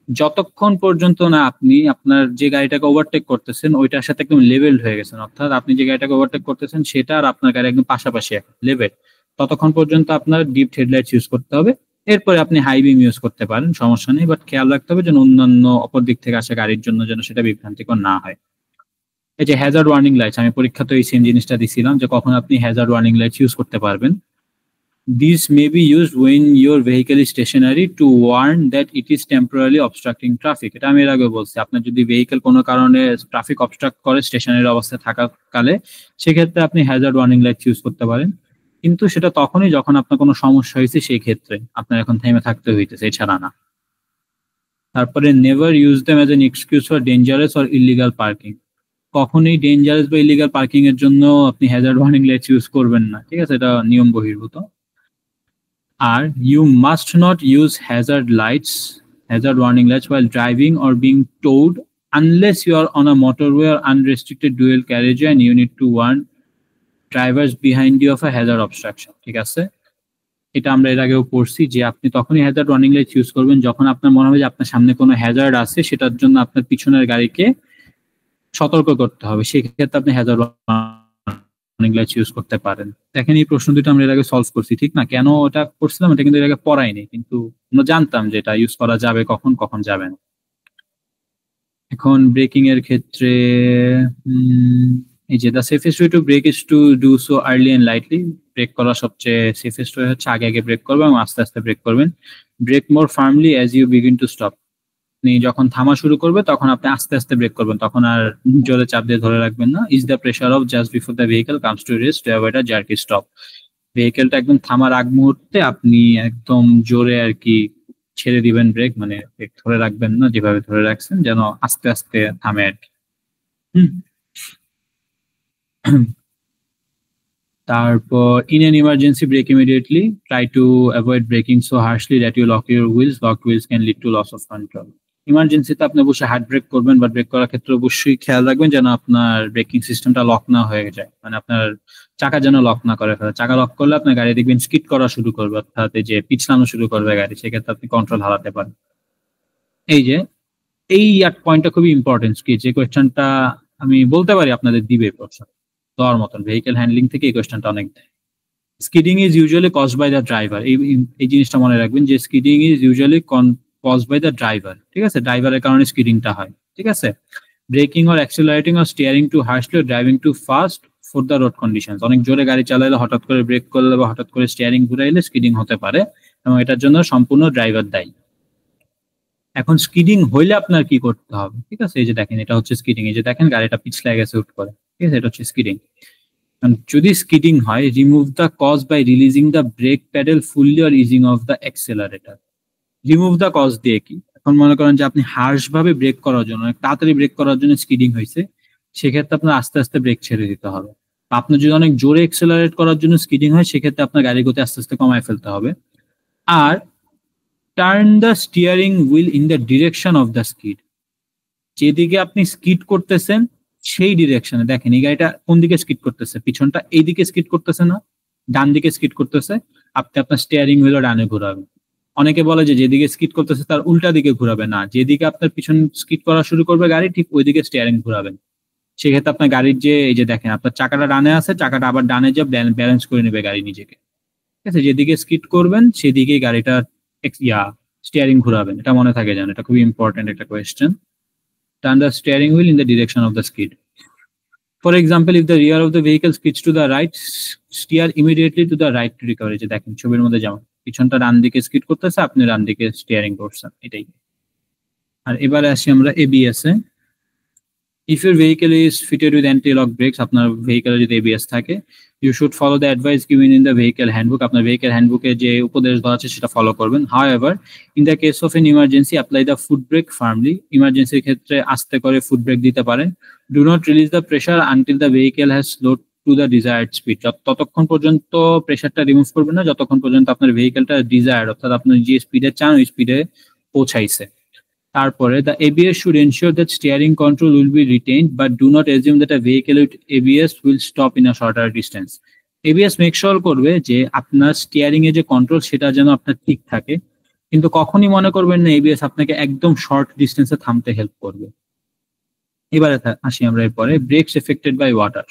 যতক্ষণ পর্যন্ত না আপনি আপনার যে গাড়িটাকে ওভারটেক করতেছেন ওইটার সাথে একদম লেভেল হয়ে গেছেন, অর্থাৎ আপনি যে গাড়িটাকে ওভারটেক করতেছেন সেটা আর আপনার গাড়ি একদম পাশাপাশি লেভেল, ততক্ষণ পর্যন্ত আপনার ডিপ হেডলাইট ইউজ করতে হবে। এরপরে আপনি হাই বিম ইউজ করতে পারেন, সমস্যা নেই, বাট খেয়াল রাখতে হবে যেন অন্যান্য অপর দিক থেকে আসা গাড়ির জন্য যেন সেটা বিভ্রান্তিকর না হয়। এই যে হ্যাজার্ড ওয়ার্নিং লাইটস, আমি পরীক্ষাতে এই সেম জিনিসটা দিছিলাম যে কখন আপনি হ্যাজার্ড ওয়ার্নিং লাইটস ইউজ করতে পারবেন। These may be used when your vehicle is stationary to warn that it is temporarily obstructing traffic. এটা আমি এর আগে বলছি, আপনার যদি ভেহিকেল কোনো কারণে ট্রাফিক অবস্ট্রাক্ট করে স্টেশনারি অবস্থায় থাকাকালে, সেক্ষেত্রে আপনি হ্যাজার্ড ওয়ার্নিং লাইট ইউজ করতে পারেন, কিন্তু সেটা তখনই যখন আপনার কোনো সমস্যা হয়েছে, সেই ক্ষেত্রে আপনার এখন থেমে থাকতে হইতেছে, এছাড়া না। তারপরে never use them as an excuse for dangerous or illegal parking. কখনোই ডেঞ্জারাস বা ইলিগাল পার্কিং এর জন্য আপনি হ্যাজার্ড ওয়ার্নিং লাইট ইউজ করবেন না, ঠিক আছে, এটা নিয়ম বহির্ভূত। আর you must not use hazard warning lights while driving or being towed unless you are on a motorway or unrestricted dual carriageway and you need to warn drivers behind you of a hazard obstruction. ঠিক আছে, এটা আমরা এর আগেও পড়ছি যে আপনি তখনই হ্যাজার্ড ওয়ার্নিং লাইট ইউজ করবেন যখন আপনার মনে হবে যে আপনার সামনে কোনো হ্যাজার্ড আছে, সেটার জন্য আপনার পিছনের গাড়িকে সতর্ক করতে হবে, সেই ক্ষেত্রে আপনি হ্যাজার্ড ওয়ার্নিং লাইট ইউজ করতে পারেন। দেখেন এই প্রশ্ন দুটো আমরা এর আগে সলভ করছি, ঠিক না? কেন এটা করছিলাম, এটা কিন্তু এর আগে পড়াইনি, কিন্তু আমরা জানতাম যে এটা ইউজ করা যাবে কখন কখন যাবে না। এখন ব্রেকিং এর ক্ষেত্রে এই যে the safest way to brake is to do so early and lightly. Brake করা সবচেয়ে সেফেস্ট ওয়ে হচ্ছে আগে আগে ব্রেক করবেন এবং আস্তে আস্তে ব্রেক করবেন। Brake more firmly as you begin to stop. আপনি যখন থামা শুরু করবে তখন আপনি আস্তে আস্তে ব্রেক করবেন, তখন আর জোরে চাপ দিয়ে ধরে রাখবেন না। Ease the pressure off just before the vehicle comes to rest to avoid a jerky stop. ভেহিকেলটা একদম থামার আগ মুহূর্তে আপনি একদম জোরে আর কি ছেড়ে দিবেন ব্রেক, মানে ব্রেক ধরে রাখবেন না, যেভাবে ধরে রাখছেন যেন আস্তে আস্তে থামে আর কি। তারপর in an emergency brake immediately, try to avoid braking so harshly that you lock your wheels. Lock wheels can lead to loss of control. ইমার্জেন্সিতে আপনি অবশ্যই হার্ড ব্রেক করবেন, বাট ব্রেক করার ক্ষেত্রে অবশ্যই খেয়াল রাখবেন যেন আপনার ব্রেকিং সিস্টেমটা লক না হয়ে যায়, মানে আপনার চাকা যেন লক না করে ফেলে। চাকা লক করলে আপনার গাড়ি দেখবেন স্কিড করা শুরু করবে, অর্থাৎ যে পিছলানো শুরু করবে গাড়ি, সেক্ষেত্রে আপনি কন্ট্রোল হারাতে পারেন। এই যে এই পয়েন্টটা খুবই ইম্পর্টেন্ট, কি যে কোয়েশ্চেনটা আমি বলতে পারি আপনাদের দিবে প্রশ্ন দেওয়ার মতন, ভেহিকেল হ্যান্ডলিং থেকে এই কোয়েশ্চেনটা অনেক দেয়। Skidding is usually caused by the driver. এই জিনিসটা মনে রাখবেন যে skidding is usually caused by the driver, ঠিক আছে, ড্রাইভারের কারণে স্কিডিংটা হয়, ঠিক আছে। Braking or accelerating or steering too harshly, driving too fast for the road conditions. অনেক জোরে গাড়ি চালাইলে, হঠাৎ করে ব্রেক করলে বা হঠাৎ করে স্টিয়ারিং ঘুরাইলে স্কিডিং হতে পারে এবং এটার জন্য সম্পূর্ণ ড্রাইভার দায়ী। এখন স্কিডিং হইলে আপনার কি করতে হবে, ঠিক আছে, এই যে দেখেন এটা হচ্ছে স্কিডিং, এই যে দেখেন গাড়িটা পিছলে গেছে হুট করে, ঠিক আছে, এটা হচ্ছে স্কিডিং। যদি স্কিডিং হয়, remove the cause by releasing the brake pedal fully or easing off the accelerator. Remove the cause দিয়ে কি, এখন মনে করেন যে আপনি হার্শ ভাবে ব্রেক করার জন্য, তাড়াতাড়ি ব্রেক করার জন্য স্কিডিং হয়েছে, সেক্ষেত্রে আপনার আস্তে আস্তে ব্রেক ছেড়ে দিতে হবে। আপনার যদি অনেক জোরে এক্সেলারেট করার জন্য স্কিডিং হয়, সেক্ষেত্রে আপনার গাড়ি গতি আস্তে আস্তে কমায় ফেলতে হবে। আর turn the steering wheel in the direction of the skid. যেদিকে আপনি স্কিড করতেছেন সেই ডিরেকশনে, দেখেন এই গাড়িটা কোন দিকে স্কিড করতেছে, পিছনটা এই দিকে স্কিড করতেছে না, ডান দিকে স্কিড করতেছে, আপনি আপনার স্টিয়ারিং হুইল ডানে ঘুরাবেন। অনেকে বলে যে যেদিকে স্কিড করতেছে তার উল্টা দিকে ঘুরাবে না, যেদিকে আপনার পিছন স্কিড করা শুরু করবে গাড়ি, ঠিক ওই দিকে স্টিয়ারিং ঘুরাবেন। সেক্ষেত্রে আপনার গাড়ির যে এই যে দেখেন আপনার চাকাটা ডানে আছে, চাকাটা আবার ডানে যে ব্যালেন্স করে নেবে গাড়ি নিজেকে, ঠিক আছে। যেদিকে স্কিড করবেন সেদিকেই গাড়িটা স্টিয়ারিং ঘুরাবেন, এটা মনে থাকে যেন, এটা খুবই ইম্পর্টেন্ট একটা question. Turn the steering wheel in the direction of the skid. For example, if the rear of the vehicle skids to the right, steer immediately to the right to recover. যে দেখেন ছবির মধ্যে যেমন পিছনটা ডান দিকে skid করতেছে, আপনি ডান দিকে স্টিয়ারিং করছেন, এটাই। আর এবারে আসি আমরা ABS A. If your vehicle is fitted with anti-lock brakes, আপনার ভেহিকেলে যদি এবিএস থাকে, you should follow the advice given in the vehicle handbook. আপনার ভেহিকেল হ্যান্ডবুকে যে উপদেশ দেওয়া আছে সেটা ফলো করবেন। However, in the case of an emergency, apply the foot brake firmly. ইমার্জেন্সির ক্ষেত্রে আস্তে করে ফুট ব্রেক দিতে পারেন। Do not release the pressure until the vehicle has slowed to the desired speed. ততক্ষণ পর্যন্ত প্রেসারটা রিমুভ করবেন না যতক্ষণ পর্যন্ত আপনার ভেহিকেলটা ডিজায়ার্ড, অর্থাৎ আপনি যে স্পিডে চান ওই স্পিডে পৌঁছাইছে। তারপরে the ABS should ensure that steering control will be retained, but do not assume that a vehicle with ABS will stop in a shorter distance. ABS make sure করবে যে আপনার স্টিয়ারিং এ যে কন্ট্রোল সেটা যেন আপনার ঠিক থাকে, কিন্তু কখনই মনে করবেন না ABS আপনাকে একদম শর্ট ডিস্টেন্সে থামতে হেল্প করবে। এবারে আসি আমরা এরপরে, brakes affected by water.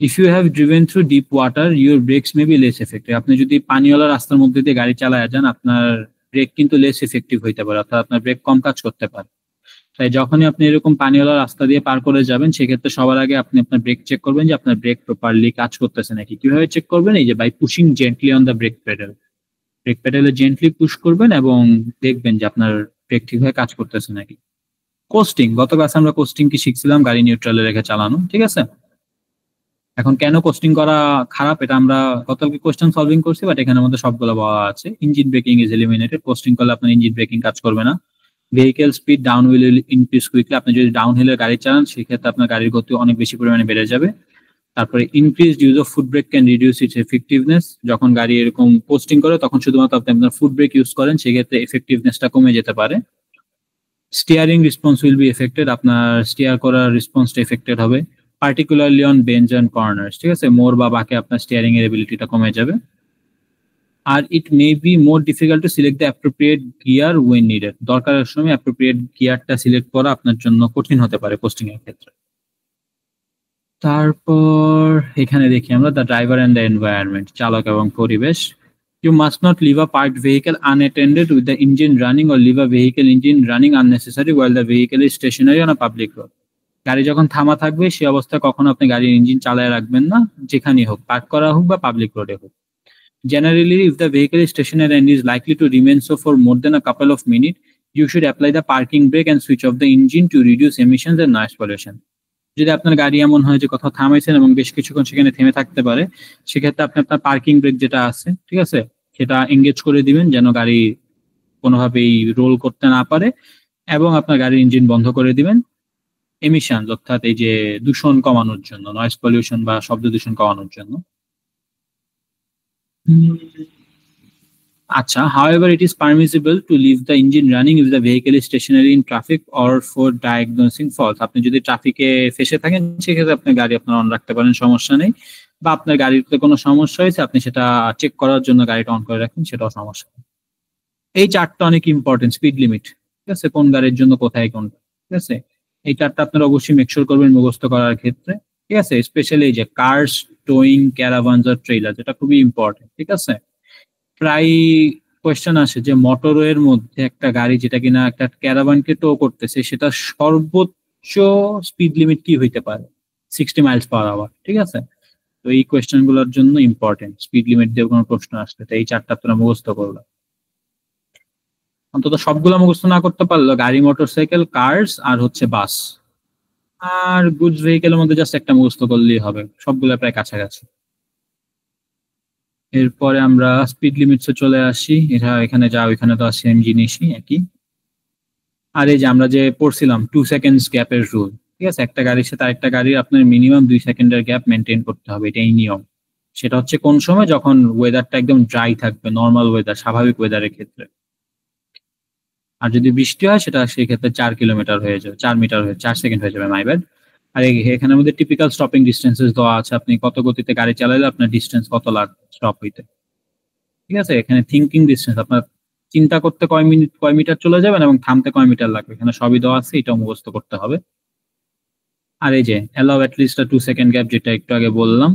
If you have driven through deep water, your brakes may be less effective. আপনি যদি পানিওয়ালা রাস্তার মধ্যে দিয়ে গাড়ি চালায় যান, আপনার ব্রেক কিন্তু লেস এফেক্টিভ হইতে পারে, অর্থাৎ আপনার ব্রেক কম কাজ করতে পারে। তাই যখনই আপনি এরকম পানিওয়ালা রাস্তা দিয়ে পার করে যাবেন, সেক্ষেত্রে সবার আগে আপনি আপনার ব্রেক চেক করবেন যে আপনার ব্রেক প্রপারলি কাজ করতেছে নাকি। কিভাবে চেক করবেন? এই যে by pushing gently on the brake pedal. Brake প্যাডেলে জেন্টলি পুশ করবেন এবং দেখবেন যে আপনার ব্রেক ঠিকভাবে কাজ করতেছে নাকি। কোস্টিং, গত ক্লাসে আমরা কোস্টিং কি শিখছিলাম, গাড়ি নিউট্রালে রেখে চালানো, ঠিক আছে। এখন কেন কোস্টিং করা খারাপ এটা আমরা গতকালকে কোশ্চেন সলভিং করছি, বাট এখানে মধ্যে সবগুলো বলা আছে। Engine breaking is eliminated. Costing করলে আপনার ইঞ্জিন ব্রেকিং কাজ করবে না। Vehicle speed down wheel increase quickly. আপনি যদি ডাউন হিলে গাড়ি চালান সেক্ষেত্রে আপনার গাড়ির গতি অনেক বেশি পরিমাণে বেড়ে যাবে। তারপরে increase use of foot brake can reduce its effectiveness. যখন গাড়ি এরকম পোস্টিং করে তখন শুধুমাত্র আপনি আপনার ফুট ব্রেক ইউজ করেন, সেক্ষেত্রে এফেক্টিভনেসটা কমে যেতে পারে। Steering response will be affected. আপনার স্টিয়ার করার রেসপন্সটা এফেক্টেড হবে, particularly on bends and corners, ঠিক আছে। মোড় বা বাঁকে আপনার স্টিয়ারিং এর এবিলিটিটা কমে যাবে। আর it may be more difficult to select the appropriate gear when needed. দরকারের সময় অ্যাপ্রোপ্রিয়েট গিয়ারটা সিলেক্ট করা আপনার জন্য কঠিন হতে পারে পোস্টিং এর ক্ষেত্রে। তারপর এখানে দেখি আমরা the driver and the environment, চালক এবং পরিবেশ। You must not leave a parked vehicle unattended with the engine running or leave a vehicle engine running unnecessary while the vehicle is stationary on a public road. গাড়ি যখন থামা থাকবে সেই অবস্থায় কখনো আপনি গাড়ির ইঞ্জিন চালায় রাখবেন না, যেখানেই হোক, পার্ক করা হোক বা পাবলিক রোডে হোক। Generally, if the vehicle is stationary and is likely to remain so for more than a couple of minutes, you should apply the parking brake and switch off the engine to reduce emissions and noise pollution. যদি আপনার গাড়ি এমন হয় যে কোথাও থামাইছেন এবং বেশ কিছুক্ষণ সেখানে থেমে থাকতে পারে, সেক্ষেত্রে আপনি আপনার পার্কিং ব্রেক যেটা আছে, ঠিক আছে, সেটা এঙ্গেজ করে দিবেন যেন গাড়ি কোনোভাবেই রোল করতে না পারে, এবং আপনার গাড়ির ইঞ্জিন বন্ধ করে দিবেন এমিশন, অর্থাৎ এই যে দূষণ কমানোর জন্য, নয়েজ পলিউশন বা শব্দ দূষণ কমানোর জন্য। আচ্ছা, however, it is permissible to leave the engine running if the vehicle is stationary in traffic or for diagnosing faults. আপনি যদি ট্রাফিকে ফেসে থাকেন সেক্ষেত্রে আপনি গাড়ি আপনার অন রাখতে পারেন, সমস্যা নেই। বা আপনার গাড়িতে কোনো সমস্যা হয়েছে আপনি সেটা চেক করার জন্য গাড়িটা অন করে রাখেন, সেটাও সমস্যা নেই। এই চারটা অনেক ইম্পর্টেন্ট, স্পিড লিমিট, ঠিক আছে, কোন গাড়ির জন্য কোথায় কোনটা, ঠিক আছে, এই চারটা আপনারা অবশ্যই মেকশোর করবেন মুখস্থ করার ক্ষেত্রে, ঠিক আছে। স্পেশালি এই যে কার্স, টোয়িং, ক্যারাভানস আর ট্রেলার, যেটা খুবই ইম্পর্টেন্ট, ঠিক আছে। প্রায় কোয়েশ্চেন আসে যে মোটরওয়ের মধ্যে একটা গাড়ি যেটা কিনা একটা ক্যারাভানকে টো করতেছে, সেটা সর্বোচ্চ স্পিড লিমিট কি হইতে পারে? 60 মাইলস পার আওয়ার, ঠিক আছে। তো এই কোয়েশ্চেন গুলোর জন্য ইম্পর্টেন্ট, স্পিড লিমিট দিয়ে কোনো প্রশ্ন আসলে তো এই চারটা আপনারা মুখস্থ করলো। অন্তত সবগুলো মুখস্থ না করতে পারলো গাড়ি, মোটরসাইকেল, কার্স আর হচ্ছে বাস, আর গুডস ভেহিকেলের মধ্যে জাস্ট একটা মুখস্থ করলেই হবে, সবগুলো প্রায় কাছাকাছি। এরপরে আমরা স্পিড লিমিটসে চলে আসি, এটা এখানে যা ওইখানে তো সেম জিনিসই, একই। আর এই যে আমরা যে পড়ছিলাম 2 সেকেন্ডস গ্যাপের রুল, ঠিক আছে, একটা গাড়ির সাথে আরেকটা গাড়ির আপনার মিনিমাম 2 সেকেন্ডের গ্যাপ মেনটেন করতে হবে, এটাই নিয়ম। সেটা হচ্ছে কোন সময়? যখন ওয়েদারটা একদম ড্রাই থাকবে, নর্মাল ওয়েদার, স্বাভাবিক ওয়েদারের ক্ষেত্রে। আর যদি বৃষ্টি হয় সেটা সেই ক্ষেত্রে 4 কিলোমিটার হয়ে যাবে, 4 মিটার হয়ে 4 সেকেন্ড হয়ে যাবে, মাই ব্যাড। আর এখানের মধ্যে টিপিক্যাল স্টপিং ডিস্টেন্সেস দেওয়া আছে, আপনি কত গতিতে গাড়ি চালালে আপনার ডিস্টেন্স কত লাগবে স্টপ হইতে, ঠিক আছে। এখানে থিঙ্কিং ডিস্টেন্স, আপনার চিন্তা করতে কয় মিটার চলে যাবেন এবং থামতে কয় মিটার লাগবে, এখানে সবই দেওয়া আছে, এটা মুখস্থ করতে হবে। আর এই যে allow at least 2 second gap, যেটা একটু আগে বললাম।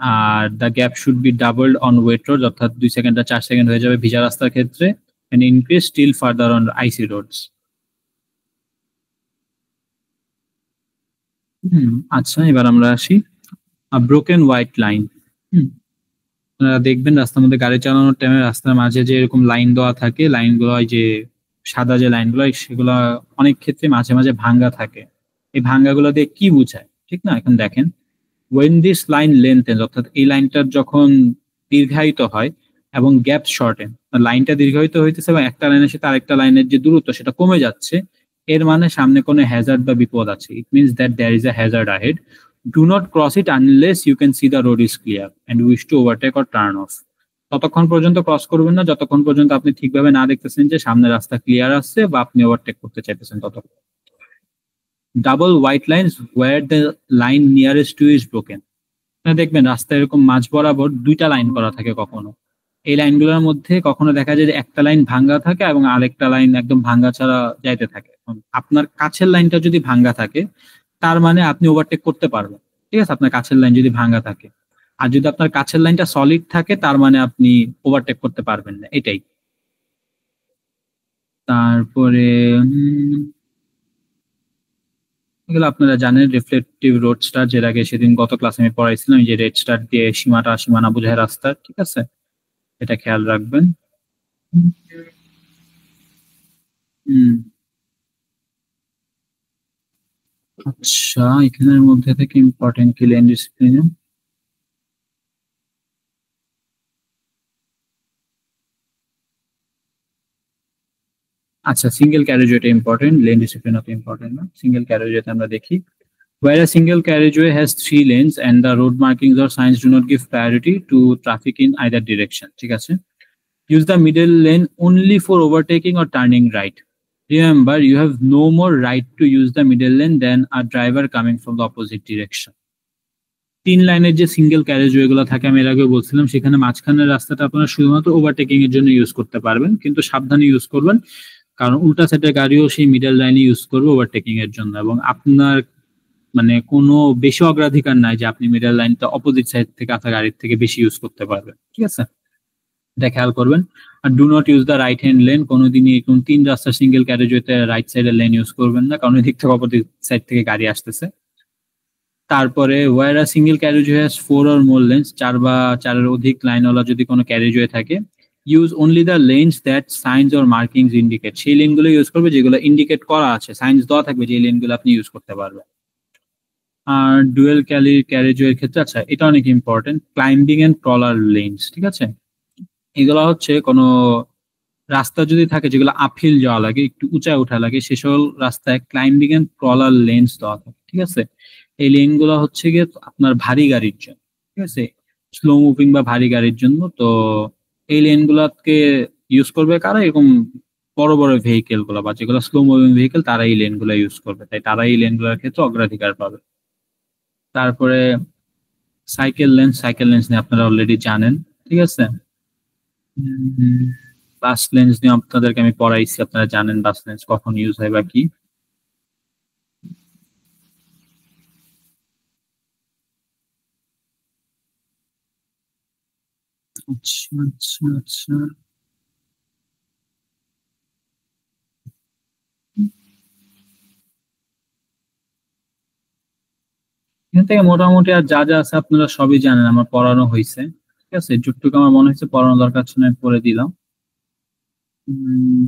আর the gap should be doubled on wet road, অর্থাৎ 2 সেকেন্ডটা 4 সেকেন্ড হয়ে যাবে ভিজা রাস্তার ক্ষেত্রে, and increase still further on icy roads. আচ্ছা, এবার আমরা আসি ব্রোকেন হোয়াইট লাইন। আপনারা দেখবেন রাস্তার মধ্যে গাড়ি চালানোর টাইমে রাস্তার মাঝে যে এরকম লাইন দেওয়া থাকে, লাইনগুলো যে সাদা যে লাইনগুলো, সেগুলো অনেক ক্ষেত্রে মাঝে মাঝে ভাঙ্গা থাকে। এই ভাঙ্গাগুলো দিয়ে কি বোঝায়, ঠিক না? এখন দেখেন, when this line lengthens, অর্থাৎ এই লাইনটার যখন দীর্ঘায়িত হয় এবং গ্যাপ শর্টেন, লাইনটা দীর্ঘায়িত হইতেছে এবং একটা লাইনের সাথে আরেকটা লাইনের যে দূরত্ব সেটা কমে যাচ্ছে, এর মানে সামনে কোনো হ্যাজার্ড বা বিপদ আছে। It means that there is a hazard ahead. Do not cross it unless you can see the road is clear and wish to overtake or turn off. ততক্ষণ পর্যন্ত ক্রস করবেন না যতক্ষণ পর্যন্ত আপনি ঠিকভাবে না দেখতেছেন যে সামনে রাস্তা ক্লিয়ার আছে বা আপনি ওভারটেক করতে চাইতেছেন ততক্ষণ। Double white lines where the line nearest to is broken. দেখবেন রাস্তায় এরকম মাঝ বরাবর দুইটা লাইন করা থাকে কখনো, এই লাইনগুলোর মধ্যে কখনো দেখা যায় যে একটা লাইন ভাঙ্গা থাকে এবং আরেকটা লাইন একদম ভাঙ্গা ছাড়া যাইতে থাকে। আপনার কাছের লাইনটা যদি ভাঙ্গা থাকে তার মানে আপনি ওভারটেক করতে পারবেন, ঠিক আছে, আপনার কাছের লাইন যদি ভাঙ্গা থাকে। আর যদি আপনার কাছের লাইনটা সলিড থাকে তার মানে আপনি ওভারটেক করতে পারবেন না, এটাই। তারপরে এগুলো আপনারা জানেন, রিফ্লেকটিভ রোড স্টার, যের আগে সেদিন গত ক্লাসে আমি পড়াইছিলাম, যে রেড স্টার দিয়ে সীমানা বোঝায় রাস্তার, ঠিক আছে, এটা খেয়াল রাখবেন। আচ্ছা, এখানের মধ্যে থেকে ইম্পর্টেন্ট কি লেন ডিসিপ্লিন? আচ্ছা, সিঙ্গেল ক্যারেজওয়েটা ইম্পর্টেন্ট, লেন ডিসিপ্লিন অত ইম্পর্টেন্ট না। সিঙ্গেল ক্যারেজওয়েতে আমরা দেখি, where a single carriageway has 3 lanes and the road markings or signs do not give priority to traffic in either direction, ঠিক আছে, use the middle lane only for overtaking or turning right. Remember, you have no more right to use the middle lane than a driver coming from the opposite direction. 3 লাইনের যে single ক্যারেজওয়ে গুলো থাকে, আমি এর আগে বলছিলাম, সেখানে মাঝখানের রাস্তাটা আপনারা শুধুমাত্র ওভারটেকিং এর জন্য ইউজ করতে পারবেন, কিন্তু সাবধানে ইউজ করবেন, কারণ উল্টা সাইডের গাড়িও সেই মিডল লাইনে ইউজ করবে ওভারটেকিং এর জন্য, এবং আপনার মানে কোনো বেশি অগ্রাধিকার নাই যে আপনি মিডল লাইনটা অপোজিট সাইড থেকে আসা গাড়ির থেকে বেশি ইউজ করতে পারবেন, ঠিক আছে। এটা খেয়াল করবেন। আর do not use the right hand lane, কোনোদিনই এরকম 3 রাস্তা সিঙ্গেল ক্যারেজওয়েতে রাইট সাইডের লেন ইউজ করবেন না, কারণ এদিক থেকে অপোজিট সাইড থেকে গাড়ি আসতেছে। তারপরে where a single carriageway has 4 or more lanes, 4 বা 4-এর অধিক লাইনওয়ালা যদি কোনো ক্যারেজওয়ে থাকে, use only the lanes that signs or markings indicate, সেই লেনগুলো ইউজ করবে যেগুলো ইন্ডিকেট করা আছে, সাইন্স দেওয়া থাকবে যে লেনগুলো আপনি ইউজ করতে পারবেন। আর ডুয়েল ক্যারেজওয়ের ক্ষেত্রে, আচ্ছা এটা অনেক important, climbing and crawler lanes, ঠিক আছে? এগুলো হচ্ছে কোনো রাস্তা যদি থাকে যেগুলো আপহিল যাওয়া লাগে, একটু উঁচায় ওঠা লাগে, সেসব রাস্তায় ক্লাইম্বিং এন্ড ক্রলার লেন্স দেওয়া থাকে, ঠিক আছে? এই লেন গুলো হচ্ছে গিয়ে আপনার ভারী গাড়ির জন্য, ঠিক আছে, স্লো মুভিং বা ভারী গাড়ির জন্য। তো এই লেন গুলাকে ইউজ করবে কারা? এরকম বড় বড় ভেহিকেল গুলো বা যেগুলো স্লো মুভিং ভেহিকেল, তারা এই লেন গুলো ইউজ করবে, তাই তারা এই লেন গুলোর ক্ষেত্রে অগ্রাধিকার পাবে। তারপরে সাইকেল লেন্স নিয়ে আপনারা অলরেডি জানেন, ঠিক আছে? বাস লেন্স নিয়ে আপনাদেরকে আমি পড়াইছি, আপনারা জানেন বাস লেন্স কখন ইউজ হয় বা কি। আচ্ছা আচ্ছা আচ্ছা, এখান থেকে মোটামুটি আর যা যা আছে আপনারা সবই জানেন, আমার পড়ানো হয়েছে, ঠিক আছে? যতটুকু আমার মনে হয়েছে পড়ানো দরকার ছিল আমি পড়ে দিলাম। উম,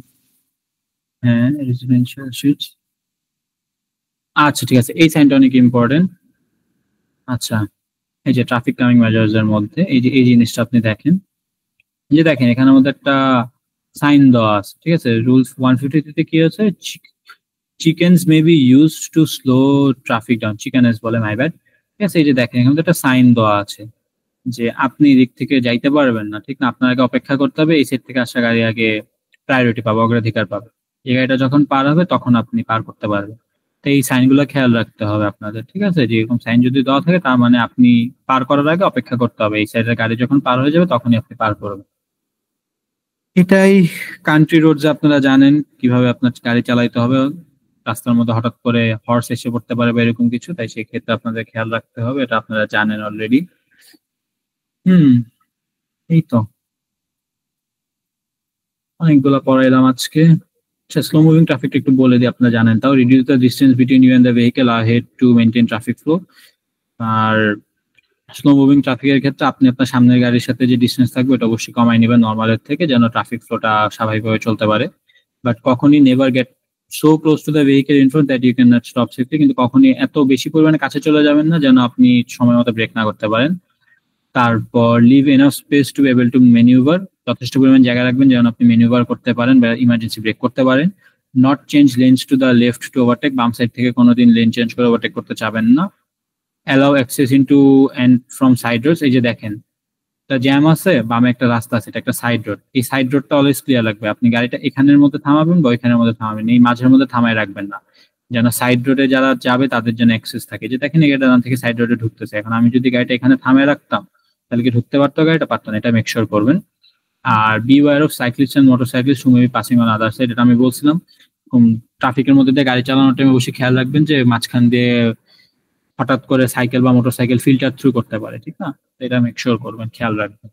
হ্যাঁ, রেসিডেন্সিয়াল সুইচ, আচ্ছা ঠিক আছে, এই সাইনটা অনেক ইম্পর্টেন্ট। আচ্ছা, এই যে ট্রাফিক কামিং মেজার্স এর মধ্যে এই যে এই জিনিসটা আপনি দেখেন, এই যে দেখেন এখানের মধ্যে একটা সাইন দেওয়া আছে, ঠিক আছে? রুলস 153 তে কি আছে? Chickens may be use to slow traffic down, chickens বলে, মাই ব্যাড, ঠিক আছে? এই যে দেখেন এখানে একটা সাইন দেওয়া আছে যে আপনি এদিক থেকে যাইতে পারবেন না, ঠিক না? আপনাকে অপেক্ষা করতে হবে, এই সাইড থেকে আসা গাড়ি আগে প্রায়োরিটি পাবে, অগ্রাধিকার পাবে, এই গাড়িটা যখন পার হবে তখন আপনি পার করতে পারবেন। তো এই সাইনগুলো খেয়াল রাখতে হবে আপনাদের, ঠিক আছে? যে এরকম সাইন যদি দেওয়া থাকে তার মানে আপনি পার করার আগে অপেক্ষা করতে হবে, এই সাইডের গাড়ি যখন পার হয়ে যাবে তখনই আপনি পার করবেন। এটাই কান্ট্রি রোড, যে আপনারা জানেন কিভাবে আপনার গাড়ি চালাইতে হবে, রাস্তার মধ্যে হঠাৎ করে হর্স এসে পড়তে পারে বা এরকম কিছু, তাই সেই ক্ষেত্রে আপনাদের খেয়াল রাখতে হবে, এটা আপনারা জানেন অলরেডি। হুম, এই তো অনেকগুলা পড়াইলাম আজকে। আচ্ছা, স্লো মুভিং ট্রাফিক একটু বলে দিই, আপনারা জানেন তাও, reduce the distance between you and the vehicle ahead to maintain traffic flow. আর স্লো মুভিং ট্রাফিকের ক্ষেত্রে আপনি আপনার সামনের গাড়ির সাথে যে ডিস্টেন্স থাকবে ওটা অবশ্যই কমাই নেবেন নর্মালের থেকে, যেন ট্রাফিক ফ্লোটা স্বাভাবিকভাবে চলতে পারে। বাট কখনই never get so close to the vehicle in front that you can not stop safely, কিন্তু কখনই এত বেশি পরিমাণে কাছে চলে যাবেন না যেন আপনি সময় মতো ব্রেক না করতে পারেন। তারপর leave enough space to able to manoeuvre, যথেষ্ট পরিমাণ জায়গা রাখবেন যেন আপনি ম্যানিউভার করতে পারেন বা ইমার্জেন্সি ব্রেক করতে পারেন। Not change lanes to the left to overtake, বাম সাইড থেকে কোনোদিন লেন চেঞ্জ করে ওভারটেক করতে চাবেন না। Allow access into and from side roads, এই যে দেখেন একটা জ্যাম আছে, বামে একটা রাস্তা আছে, এটা একটা সাইড রোড, এই সাইড রোডটা অলওয়েজ ক্লিয়ার লাগবে, আপনি গাড়িটা এখানের মধ্যে থামাবেন বা ওইখানের মধ্যে থামাবেন, এই মাঝের মধ্যে থামায় রাখবেন না, যেন সাইড রোডে যারা যাবে তাদের জন্য অ্যাক্সেস থাকে। যে দেখেন এই গাড়িটা থেকে সাইড রোডে ঢুকতেছে, এখন আমি যদি গাড়িটা এখানে থামায় রাখতাম তাহলে কি ঢুকতে পারতো? গাড়িটা পারতো না, এটা মেক শিওর করবেন। আর be aware of cyclist and motorcyclist who may be passing on other side, এটা আমি বলছিলাম। ট্রাফিকের মধ্যে দিয়ে গাড়ি চালানোর টাইমে অবশ্যই খেয়াল রাখবেন যে মাঝখান দিয়ে হঠাৎ করে সাইকেল বা মোটরসাইকেল ফিল্টার থ্রু করতে পারে, ঠিক না? এটা মেক শিওর করবেন, খেয়াল রাখবেন।